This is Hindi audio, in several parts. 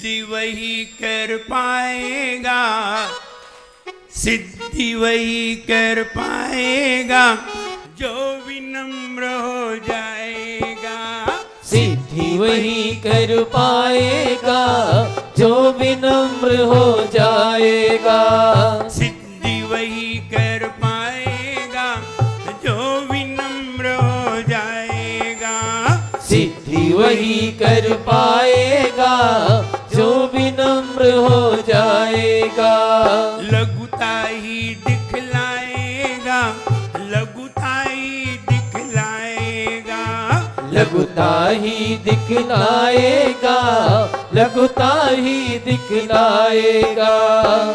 सिद्धि वही कर पाएगा, सिद्धि वही कर पाएगा जो विनम्र हो जाएगा। सिद्धि वही कर पाएगा जो विनम्र हो जाएगा। सिद्धि वही कर पाएगा जो विनम्र हो जाएगा। सिद्धि वही कर पाएगा जो विनम्र हो जाएगा। लघुता ही दिखलाएगा, लघुता ही दिखलाएगा। लघुता ही दिखलाएगा, लघुता ही दिखलाएगा।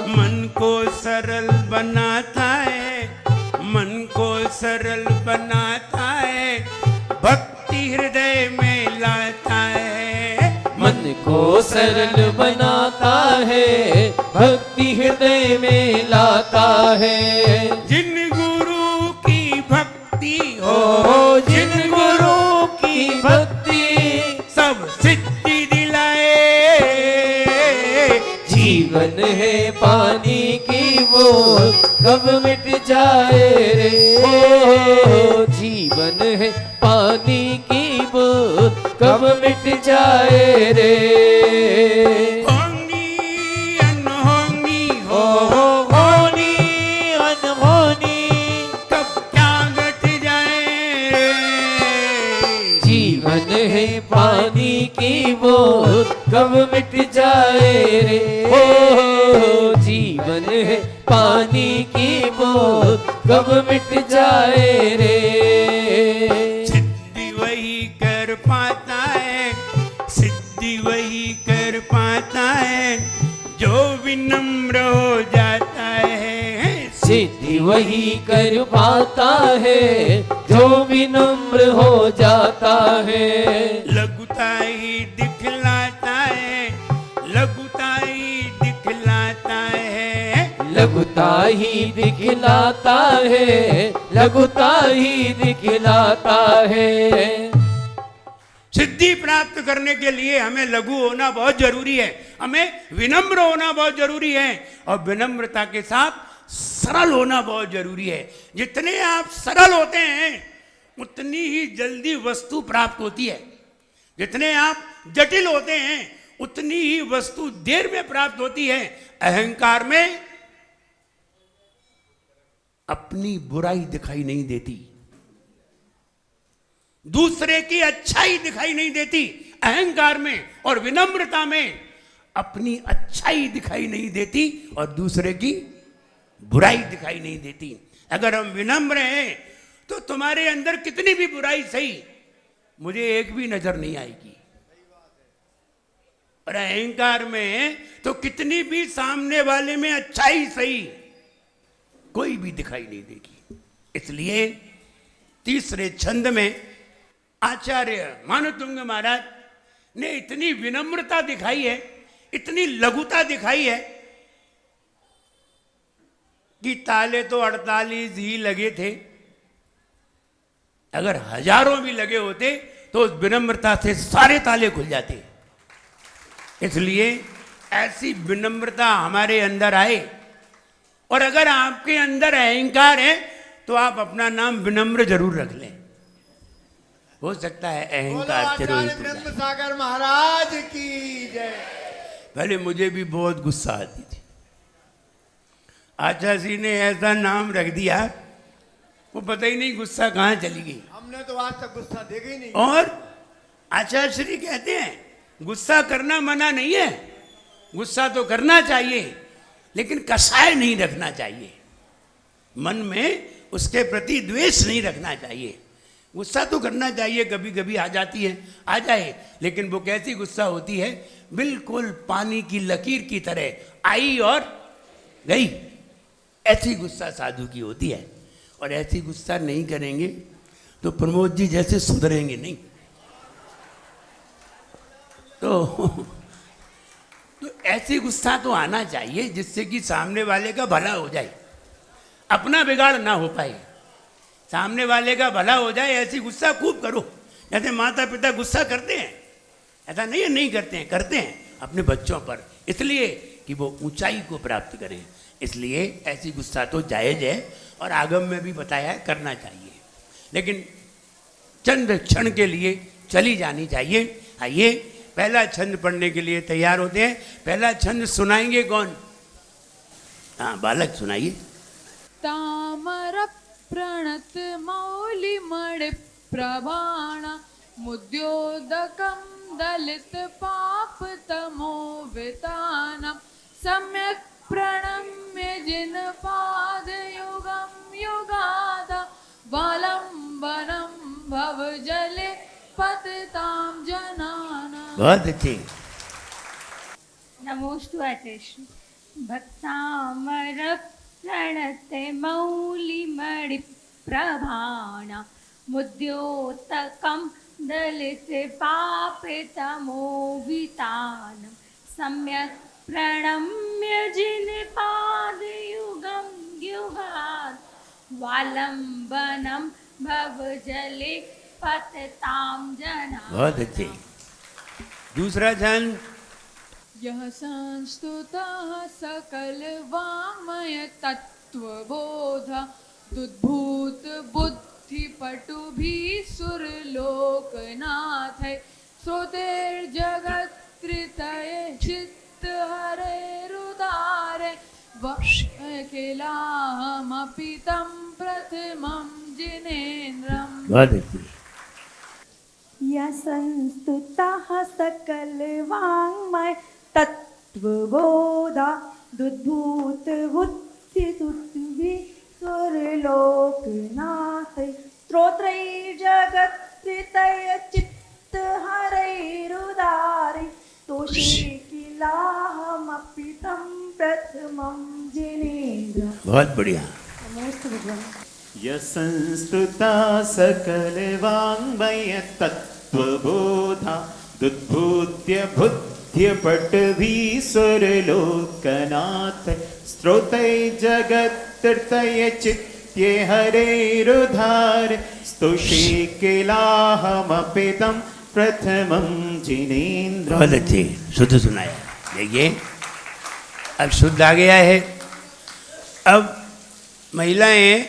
मन को सरल बनाता है, मन को सरल बनाता है, भक्ति हृदय में लाता है। मन को सरल बनाता है, भक्ति हृदय में लाता है। जिन गुरु की भक्ति हो, जिन गुरु की भक्ति सब सिद्धि दिलाए। जीवन है पानी की बूंद कब मिट जाए रे। ओ जीवन है पानी की बूंद कब मिट जाए रे। होंगी अनहोनी हो, होनी अनहोनी कब क्या घट जाए रे। जीवन है पानी की बूंद कब मिट जाए रे। ओ जीवन है पानी की बूंद कब मिट जाए रे। सिद्धि वही कर पाता है, सिद्धि वही कर पाता है जो विनम्र हो जाता है। सिद्धि वही कर पाता है जो विनम्र हो जाता है। लघुता ही दिखलाता है, लघुता ही दिखलाता है। लघुता ही दिखलाता है, लघुता ही दिखलाता है। सिद्धि प्राप्त करने के लिए हमें लघु होना बहुत जरूरी है, हमें विनम्र होना बहुत जरूरी है और विनम्रता के साथ सरल होना बहुत जरूरी है। जितने आप सरल होते हैं उतनी ही जल्दी वस्तु प्राप्त होती है। जितने आप जटिल होते हैं उतनी ही वस्तु देर में प्राप्त होती है। अहंकार में अपनी बुराई दिखाई नहीं देती, दूसरे की अच्छाई दिखाई नहीं देती। अहंकार में और विनम्रता में अपनी अच्छाई दिखाई नहीं देती और दूसरे की बुराई दिखाई नहीं देती। अगर हम विनम्र हैं तो तुम्हारे अंदर कितनी भी बुराई सही, मुझे एक भी नजर नहीं आएगी। और अहंकार में तो कितनी भी सामने वाले में अच्छाई सही, कोई भी दिखाई नहीं देगी। इसलिए तीसरे छंद में आचार्य मानवतुंग महाराज ने इतनी विनम्रता दिखाई है, इतनी लघुता दिखाई है कि ताले तो 48 ही लगे थे। अगर हजारों भी लगे होते तो उस विनम्रता से सारे ताले खुल जाते। इसलिए ऐसी विनम्रता हमारे अंदर आए। और अगर आपके अंदर अहंकार है तो आप अपना नाम विनम्र जरूर रख लें, हो सकता है अहंकार तिरोहित हो जाए। सागर महाराज की जय। पहले मुझे भी बहुत गुस्सा आती थी, आचार्य जी ने ऐसा नाम रख दिया वो पता ही नहीं गुस्सा कहाँ चली गई। हमने तो आज तक गुस्सा देखा ही नहीं। और आचार्य श्री कहते हैं गुस्सा करना मना नहीं है, गुस्सा तो करना चाहिए लेकिन कसाय नहीं रखना चाहिए। मन में उसके प्रति द्वेष नहीं रखना चाहिए। गुस्सा तो करना चाहिए, कभी कभी आ जाती है, आ जाए, लेकिन वो कैसी गुस्सा होती है, बिल्कुल पानी की लकीर की तरह आई और गई। ऐसी गुस्सा साधु की होती है। और ऐसी गुस्सा नहीं करेंगे तो प्रमोद जी जैसे सुधरेंगे नहीं। तो ऐसी गुस्सा तो आना चाहिए जिससे कि सामने वाले का भला हो जाए, अपना बिगाड़ ना हो पाए, सामने वाले का भला हो जाए। ऐसी गुस्सा खूब करो। जैसे माता पिता गुस्सा करते हैं, ऐसा नहीं है नहीं करते हैं, करते हैं। अपने बच्चों पर, इसलिए कि वो ऊंचाई को प्राप्त करें। इसलिए ऐसी गुस्सा तो जायज़ है और आगम में भी बताया है करना चाहिए, लेकिन चंद क्षण के लिए चली जानी चाहिए। आइए पहला छंद पढ़ने के लिए तैयार होते हैं। पहला छंद सुनाएंगे कौन? हाँ बालक सुनाइए। तामर प्रणत मौलि मणि प्रभाण मुद्योदकं दलित पाप तमो वितानम सम्यक प्रणम्य जिन पाद युगम युगादा वालंबनम भव जले पतिताम जनाना। बहुत अच्छी। नमोस्तु आचार्य। भक्तामर प्रणत मौलिमणि प्रभाण मुद्योतकं दलित पापितमो वितानम सम्यक प्रणम्य जिन पाद युगम युगाद वालंबनम भव जले पतिताम जना। बहुत अच्छी। दूसरा छंद। यह संस्तुतः सकल वाङ्मय तत्त्वबोधा दुद्भूत बुद्धि पटुभिः सुरलोकनाथ श्रोतेर्जगत् त्रितये चित्त हरेरुदारे वकिलाहमपि तं प्रथमं जिनेन्द्रम्। बहुत अच्छी। या संस्तुतः सकल वाङ्मय तत्त्वबोधा दुद्भूत बुद्धि तुद्भि सुरलोकनाथ स्तोत्रैर्जगत्त्रितय चित्त हरैरुदारे तोषे किलाहमपि तं प्रथमं जिनेन्द्र। बहुत बढ़िया। नमोस्तु भगवान। यस्संस्तुता सकल वाङ्मय तत्त्वबोधा दुद्भूत्य बुद्ध्य पटवीश्वरलोकनाथ स्तोत्रैर्जगत्त्रय चित्ये हरेरुधार स्तुषे किलाहमपि तं प्रथमं जिनेन्द्र। बहुत अच्छी, शुद्ध सुनाया। देखिए अब शुद्ध आ गया है। अब महिलाएं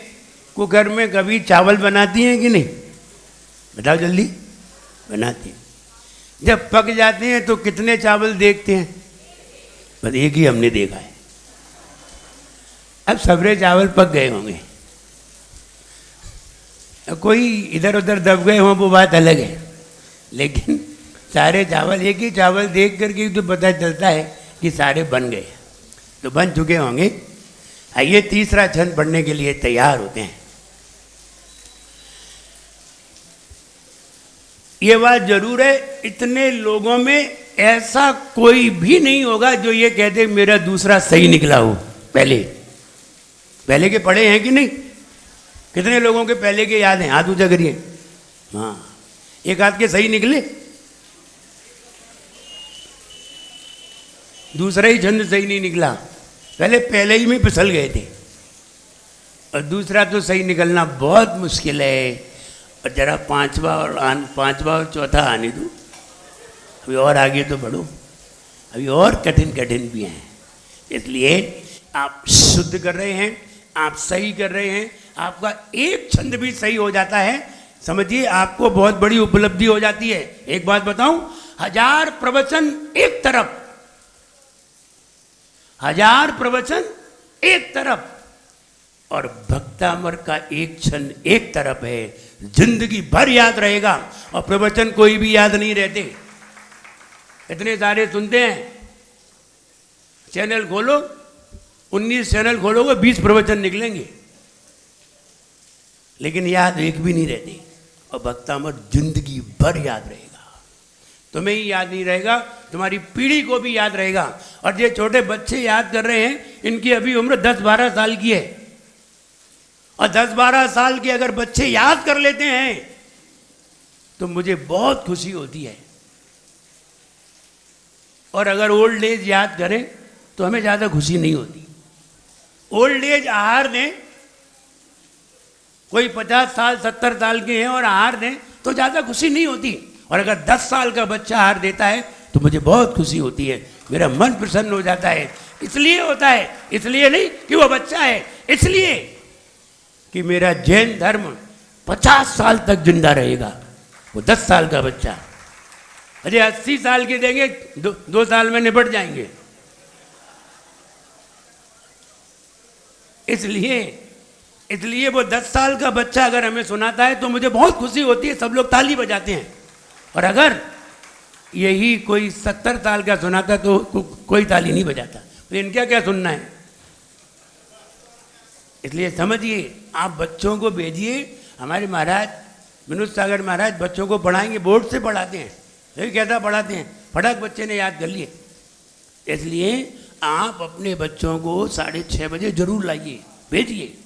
कुकर में कभी चावल बनाती हैं कि नहीं? बताओ जल्दी। बनाती हैं। जब पक जाते हैं तो कितने चावल देखते हैं? बस एक ही हमने देखा है। अब सबरे चावल पक गए होंगे, कोई इधर उधर दब गए हों वो बात अलग है, लेकिन सारे चावल, एक ही चावल देख करके तो पता चलता है कि सारे बन गए, तो बन चुके होंगे। आइए तीसरा छंद पढ़ने के लिए तैयार होते हैं। ये बात जरूर है, इतने लोगों में ऐसा कोई भी नहीं होगा जो ये कहते मेरा दूसरा सही निकला हो। पहले के पढ़े हैं कि नहीं? कितने लोगों के पहले के याद हैं? हाथ ऊंचा करिए। हाँ, एक हाथ के सही निकले, दूसरा ही छंद सही नहीं निकला, पहले ही में फिसल गए थे, और दूसरा तो सही निकलना बहुत मुश्किल है। और जरा पांचवा और चौथा आने दो, अभी और आगे तो बढ़ो, अभी और कठिन भी हैं। इसलिए आप शुद्ध कर रहे हैं, आप सही कर रहे हैं, आपका एक छंद भी सही हो जाता है, समझिए आपको बहुत बड़ी उपलब्धि हो जाती है। एक बात बताऊं, 1000 प्रवचन एक तरफ, 1000 प्रवचन एक तरफ, और भक्तामर का एक छंद एक तरफ है, जिंदगी भर याद रहेगा। और प्रवचन कोई भी याद नहीं रहते, इतने सारे सुनते हैं। चैनल खोलो, 19 चैनल खोलोगे 20 प्रवचन निकलेंगे, लेकिन याद एक भी नहीं रहती। और भक्तामर जिंदगी भर याद रहेगा। तुम्हें ही याद नहीं रहेगा, तुम्हारी पीढ़ी को भी याद रहेगा। और ये छोटे बच्चे याद कर रहे हैं, इनकी अभी उम्र 10-12 साल की है, और 10-12 साल के अगर बच्चे याद कर लेते हैं तो मुझे बहुत खुशी होती है। और अगर ओल्ड एज याद करें तो हमें ज़्यादा खुशी नहीं होती। ओल्ड एज आहार दें, कोई 50 साल 70 साल के हैं और आहार दें तो ज़्यादा खुशी नहीं होती। और अगर 10 साल का बच्चा आहार देता है तो मुझे बहुत खुशी होती है, मेरा मन प्रसन्न हो जाता है। इसलिए होता है, इसलिए नहीं कि वो बच्चा है, इसलिए कि मेरा जैन धर्म 50 साल तक जिंदा रहेगा। वो 10 साल का बच्चा अरे 80 साल के देंगे, 2 साल में निपट जाएंगे। इसलिए वो 10 साल का बच्चा अगर हमें सुनाता है तो मुझे बहुत खुशी होती है, सब लोग ताली बजाते हैं। और अगर यही कोई 70 साल का सुनाता तो कोई ताली नहीं बजाता। तो इनका क्या सुनना है? इसलिए समझिए, आप बच्चों को भेजिए। हमारे महाराज विनोद सागर महाराज बच्चों को पढ़ाएंगे, बोर्ड से पढ़ाते हैं। यही कैसा पढ़ाते हैं, फटाक बच्चे ने याद कर लिए। इसलिए आप अपने बच्चों को 6:30 बजे जरूर लाइए, भेजिए।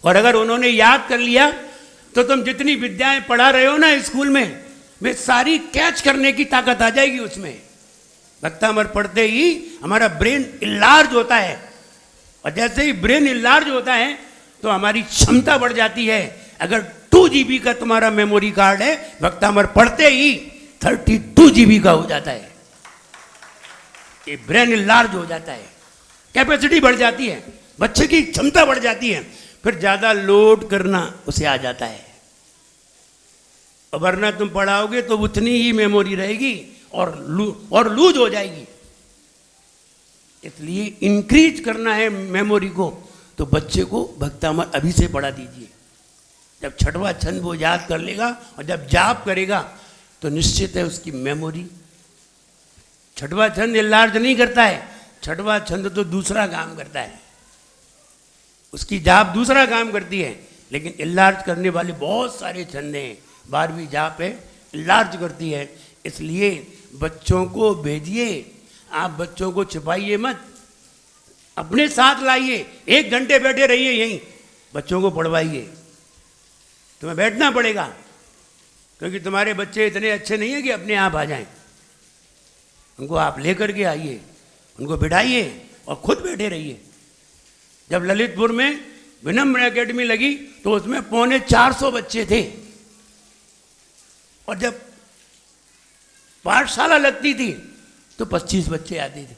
और अगर उन्होंने याद कर लिया तो तुम जितनी विद्याएं पढ़ा रहे हो ना स्कूल में, वे सारी कैच करने की ताकत आ जाएगी उसमें। भक्तामृत पढ़ते ही हमारा ब्रेन इलार्ज होता है, और जैसे ही ब्रेन इलार्ज होता है तो हमारी क्षमता बढ़ जाती है। अगर 2 GB का तुम्हारा मेमोरी कार्ड है, भक्तामृत पढ़ते ही 32 GB का हो जाता है। ये ब्रेन इलार्ज हो जाता है, कैपेसिटी बढ़ जाती है, बच्चे की क्षमता बढ़ जाती है। फिर ज्यादा लोड करना उसे आ जाता है। और वरना तुम पढ़ाओगे तो उतनी ही मेमोरी रहेगी और लूज हो जाएगी। इसलिए इंक्रीज करना है मेमोरी को, तो बच्चे को भक्तामृत अभी से पढ़ा दीजिए। जब 6वां छंद वो याद कर लेगा और जब जाप करेगा तो निश्चित है उसकी मेमोरी। 6वां छंद इलार्ज नहीं करता है, 6वां छंद तो दूसरा काम करता है, उसकी जाप दूसरा काम करती है। लेकिन इलार्ज करने वाले बहुत सारे छंद हैं। 12वीं जाप है, इलार्ज करती है। इसलिए बच्चों को भेजिए, आप बच्चों को छिपाइए मत, अपने साथ लाइए। 1 घंटे बैठे रहिए यहीं, बच्चों को पढ़वाइए। तुम्हें बैठना पड़ेगा, क्योंकि तुम्हारे बच्चे इतने अच्छे नहीं हैं कि अपने आप आ जाएं। उनको आप लेकर के आइए, उनको बिठाइए और खुद बैठे रहिए। जब ललितपुर में विनम्र एकेडमी लगी तो उसमें 450 बच्चे थे, और जब पाठशाला लगती थी तो 25 बच्चे आते थे।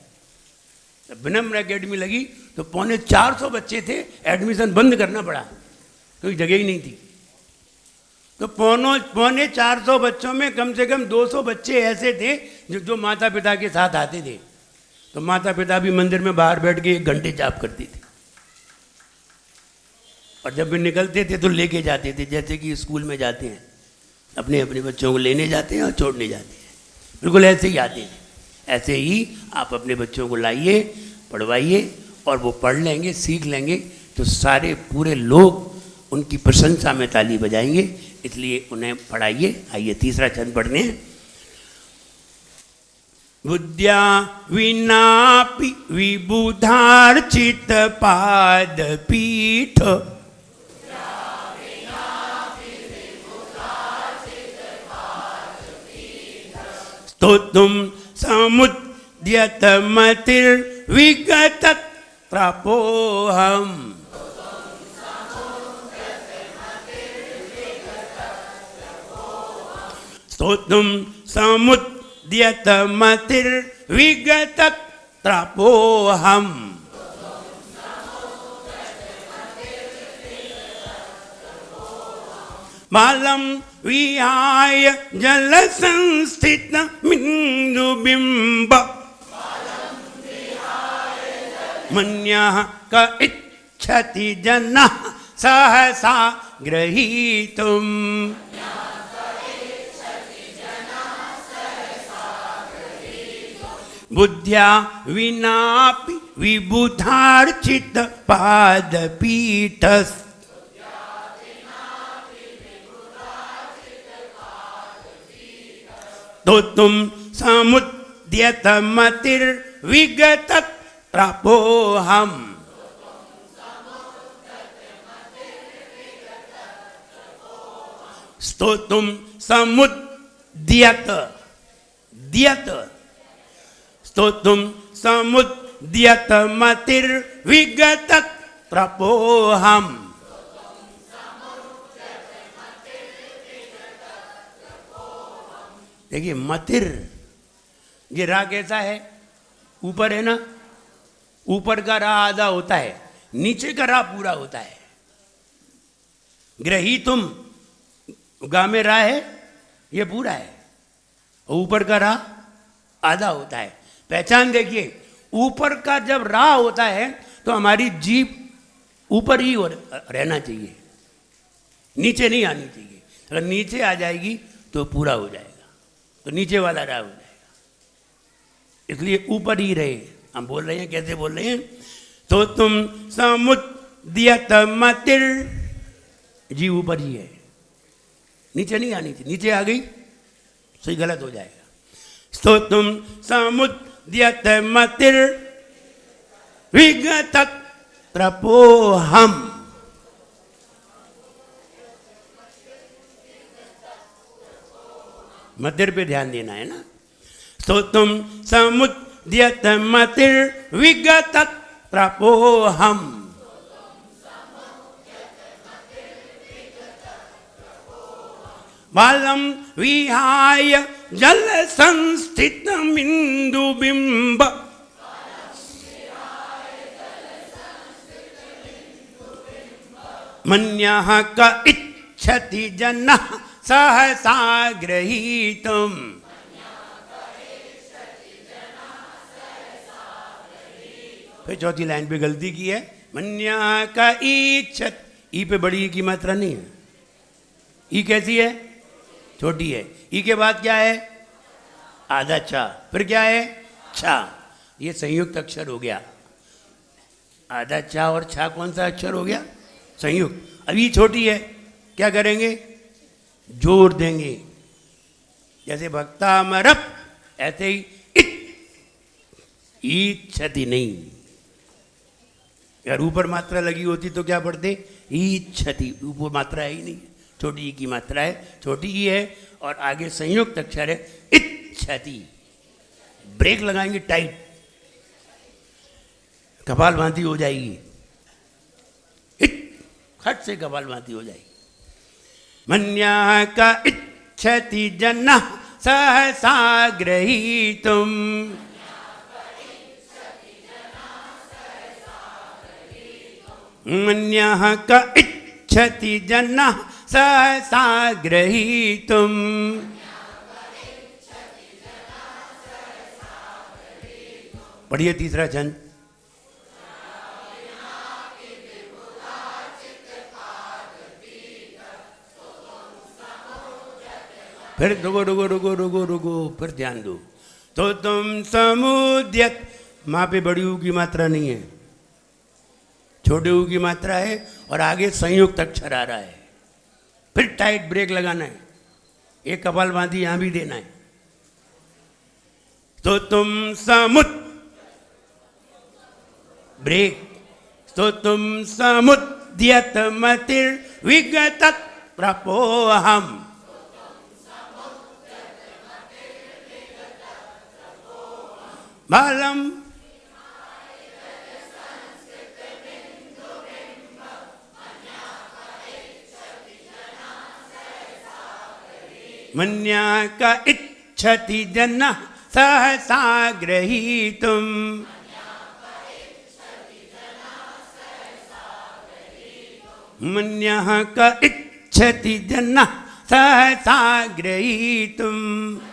जब विनम्र एकेडमी लगी तो 450 बच्चे थे, एडमिशन बंद करना पड़ा, कोई जगह ही नहीं थी। तो 450 बच्चों में कम से कम 200 बच्चे ऐसे थे जो माता पिता के साथ आते थे। तो माता पिता भी मंदिर में बाहर बैठ के 1 घंटे जाप करते थे, और जब भी निकलते थे तो लेके जाते थे, जैसे कि स्कूल में जाते हैं, अपने अपने बच्चों को लेने जाते हैं और छोड़ने जाते हैं। बिल्कुल ऐसे ही आते हैं। ऐसे ही आप अपने बच्चों को लाइए, पढ़वाइए, और वो पढ़ लेंगे, सीख लेंगे तो सारे पूरे लोग उनकी प्रशंसा में ताली बजाएंगे। इसलिए उन्हें पढ़ाइए। आइए तीसरा छंद पढ़ने। बुद्ध्या विनापि विबुधार्चित पाद पीठ, स्तोतुम समुद्यत मतिर्विगत त्रपोहम। स्तोतुम समुद्यत मतिर्विगत त्रपोहम। बालम विहाय जल संस्थित बिंब, मन्यः क इच्छति जनः सहसा गृहीतुम्। बुद्ध्या विनापि विबुधार्चित पादपीठस्, तो तुम समुद्यत मतिर्विगत त्रपोहम। स्तोतुम समुद्यत द्यत, स्तोतुम समुद्यत मतिर्विगत त्रपोहम। देखिए मतिर ये रा कैसा है? ऊपर है ना, ऊपर का रा आधा होता है, नीचे का रा पूरा होता है। ग्रही तुम गा में रा है, ये पूरा है, ऊपर का रा आधा होता है। पहचान देखिए, ऊपर का जब रा होता है तो हमारी जीभ ऊपर ही रहना चाहिए, नीचे नहीं आनी चाहिए। अगर नीचे आ जाएगी तो पूरा हो जाएगा, तो नीचे वाला रा हो जाएगा, इसलिए ऊपर ही रहे। हम बोल रहे हैं, कैसे बोल रहे हैं? तो तुम समुद्यत मतिर, जी ऊपर ही है, नीचे नहीं आनी चाहिए, नीचे आ गई सही गलत हो जाएगा। तो तुम समुद्यत मतिर विगत प्रपोहम, मतिर पे ध्यान देना है ना। तो तुम समुद्यत मतिर विगत प्रपोहम, बालम विहाय जल संस्थित बिंदु बिंब, मन्यः क इच्छति जनः सहसा गृहीतुम्। फिर चौथी लाइन पे गलती की है, मन्यः क इच्छत, ई पे बड़ी ई की मात्रा नहीं है, ई कैसी है? छोटी है। ई के बाद क्या है? आधा चा, फिर क्या है? छा। ये संयुक्त अक्षर हो गया। आधा चा और छा कौन सा अक्षर हो गया? संयुक्त। अब ये छोटी है, क्या करेंगे? जोर देंगे, जैसे भक्तामरप, ऐसे ही इच्छति नहीं। अगर ऊपर मात्रा लगी होती तो क्या पढ़ते? इच्छति। ऊपर मात्रा है ही नहीं, छोटी ई की मात्रा है, छोटी ई है, और आगे संयुक्त अक्षर है इच्छति। ब्रेक लगाएंगे टाइट, कपाल भांति हो जाएगी, खट से कपाल भांति हो जाएगी। मन्यः क इच्छति जनः सहसा गृहीतुम्, मन्यः क इच्छति जनः सहसा गृहीतुम्। पढ़िए तीसरा छंद। फिर रुको रुको रुको रुको रुको, फिर ध्यान दो। तो तुम समुद्यत, माँ पे बड़ी ऊ की मात्रा नहीं है, छोटे ऊ की मात्रा है, और आगे संयुक्त अक्षर आ रहा है। फिर टाइट ब्रेक लगाना है, एक कपाल बांधी यहां भी देना है। तो तुम ब्रेक, तो तुम समुद्यत मतिर विगत प्रपोहम, बालम मन्यः क इच्छति जनः सहसा गृहीतुम्, मन्यः क इच्छति जनः सहसा गृहीतुम्।